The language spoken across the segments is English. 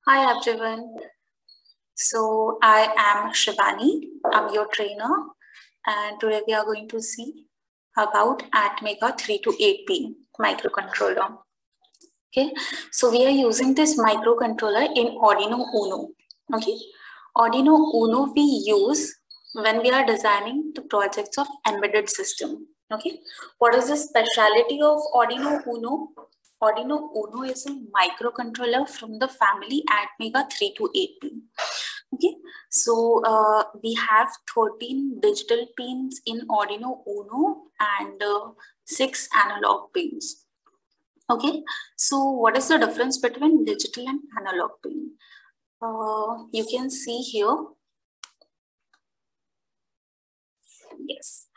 Hi everyone. So I am Shivani. I'm your trainer, and today we are going to see about Atmega 3 to 8P microcontroller. Okay, so we are using this microcontroller in Arduino Uno. Okay, Arduino Uno we use when we are designing the projects of embedded system. Okay, what is the speciality of Arduino Uno? Arduino Uno is a microcontroller from the family Atmega 3 to 8P. Okay, so we have 13 digital pins in Arduino Uno and 6 analog pins. Okay, so what is the difference between digital and analog pin? You can see here. Yes,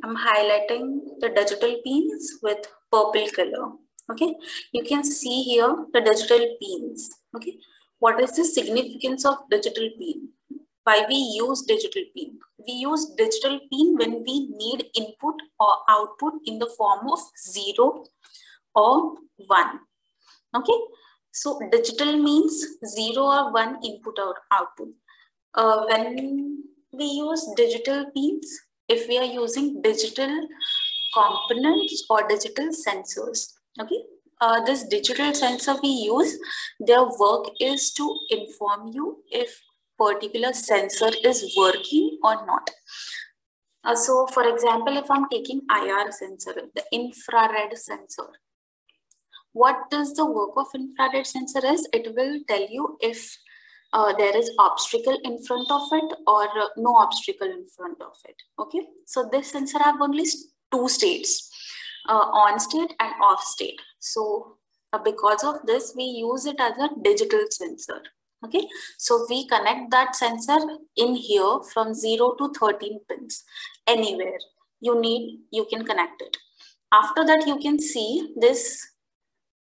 I'm highlighting the digital pins with purple color. Okay, you can see here the digital pins. Okay, what is the significance of digital pin? Why we use digital pin? We use digital pin when we need input or output in the form of 0 or 1. Okay, so digital means 0 or 1 input or output. When we use digital pins, if we are using digital components or digital sensors, okay, this digital sensor we use, their work is to inform you if particular sensor is working or not. So for example, if I'm taking IR sensor, the infrared sensor, what does the work of infrared sensor is? It will tell you if there is obstacle in front of it or no obstacle in front of it. Okay, so this sensor have only 2 states, on state and off state. So because of this, we use it as a digital sensor. Okay, so we connect that sensor in here from 0 to 13 pins. Anywhere you can connect it. After that, you can see this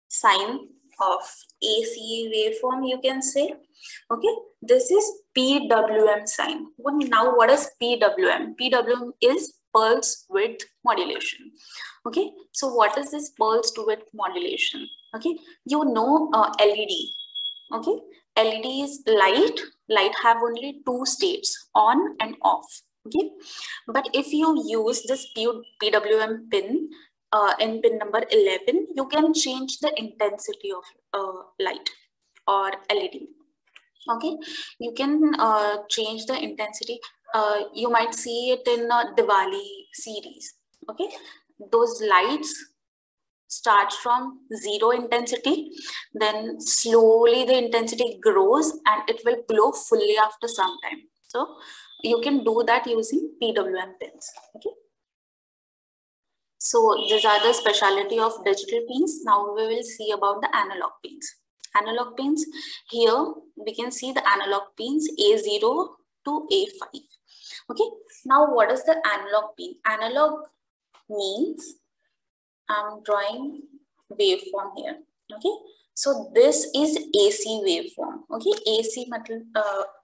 sign of AC waveform, you can say. Okay, this is PWM sign. Now what is PWM? PWM is pulse width modulation. Okay, so what is this pulse width modulation? Okay, you know LED. Okay, LED is light have only 2 states, on and off. Okay, but if you use this PWM pin in pin number 11, you can change the intensity of light or LED. Okay, you can change the intensity. You might see it in Diwali series. Okay, those lights starts from 0 intensity, then slowly the intensity grows and it will glow fully after some time. So you can do that using PWM pins. Okay, so these are the speciality of digital pins. Now we will see about the analog pins. Analog pins, here we can see the analog pins A0 to A5. Okay, now what is the analog pin? Analog means, I'm drawing waveform here. Okay, so this is AC waveform. Okay, AC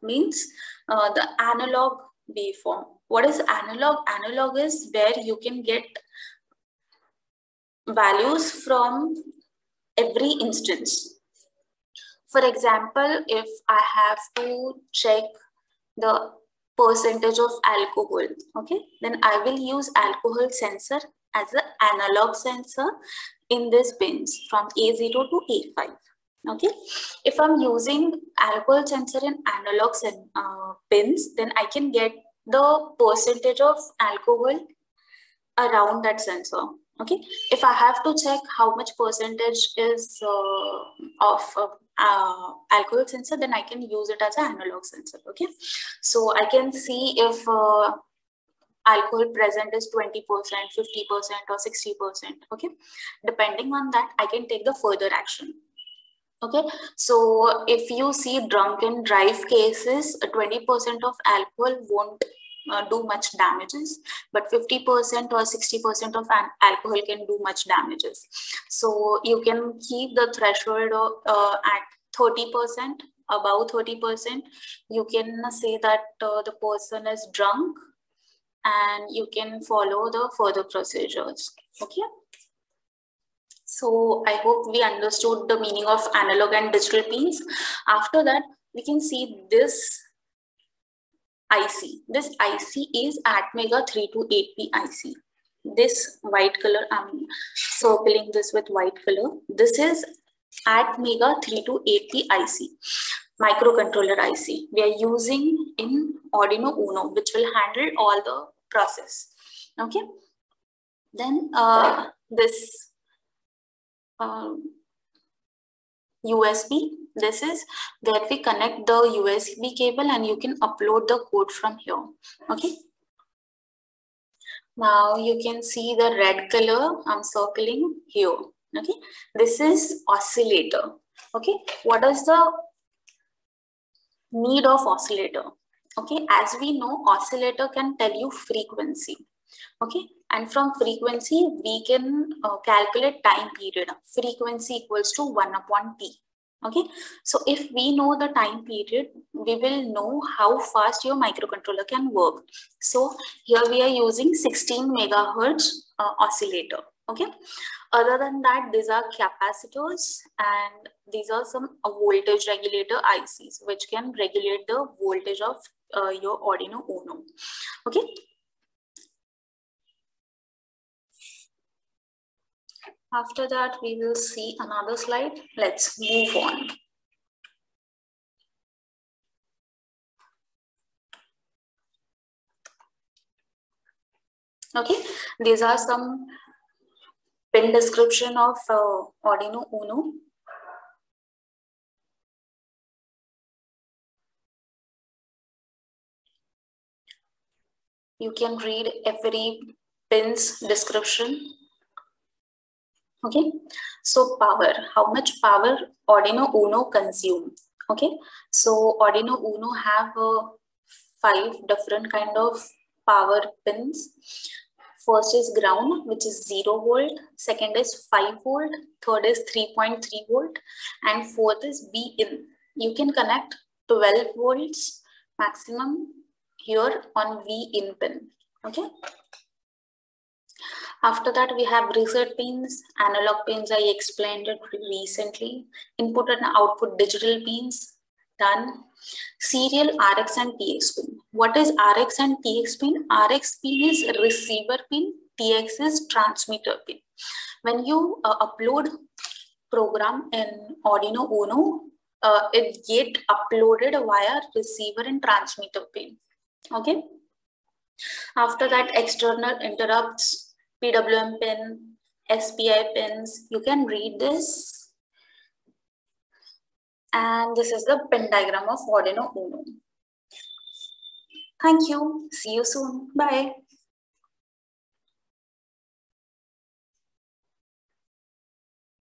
means the analog waveform. What is analog? Analog is where you can get values from every instance. For example, if I have to check the percentage of alcohol, okay, then I will use alcohol sensor as an analog sensor in these pins from A0 to A5. Okay, if I'm using alcohol sensor in analog pins, then I can get the percentage of alcohol around that sensor. Okay, if I have to check how much percentage is of alcohol sensor, then I can use it as an analog sensor. Okay, so I can see if alcohol present is 20%, 50% or 60%. Okay, depending on that, I can take the further action. Okay, so if you see drunk and drive cases, 20% of alcohol won't do much damages, but 50% or 60% of alcohol can do much damages. So you can keep the threshold at 30%, above 30%. You can say that the person is drunk and you can follow the further procedures. Okay, So I hope we understood the meaning of analog and digital pins. After that, we can see this IC. This IC is ATmega 328P IC. This white color, I'm circling this with white color. This is ATmega 328P IC, microcontroller IC. We are using in Arduino Uno, which will handle all the process. Okay. Then this USB. This is where we connect the USB cable and you can upload the code from here. Okay. Now you can see the red color I'm circling here. Okay. This is oscillator. Okay. What is the need of oscillator? Okay. As we know, oscillator can tell you frequency. Okay. And from frequency, we can calculate time period. Frequency equals to 1/t. Okay. So if we know the time period, we will know how fast your microcontroller can work. So here we are using 16 megahertz oscillator. Okay. Other than that, these are capacitors and these are some voltage regulator ICs, which can regulate the voltage of your Arduino Uno. Okay. After that, we will see another slide. Let's move on. Okay, these are some pin description of Arduino Uno. You can read every pin's description. Okay, so power, how much power Arduino Uno consume? Okay, so Arduino Uno have 5 different kind of power pins. First is ground, which is 0 volt. Second is 5 volt. Third is 3.3 volt. And fourth is B in. You can connect 12 volts maximum here on V in pin. Okay. After that, we have reset pins, analog pins. I explained it recently. Input and output digital pins. Done. Serial RX and TX pin. What is RX and TX pin? RX pin is receiver pin. TX is transmitter pin. When you upload program in Arduino Uno, it get uploaded via receiver and transmitter pin. Okay. After that, external interrupts, PWM pin, SPI pins. You can read this. And this is the pin diagram of Arduino Uno. Thank you. See you soon. Bye.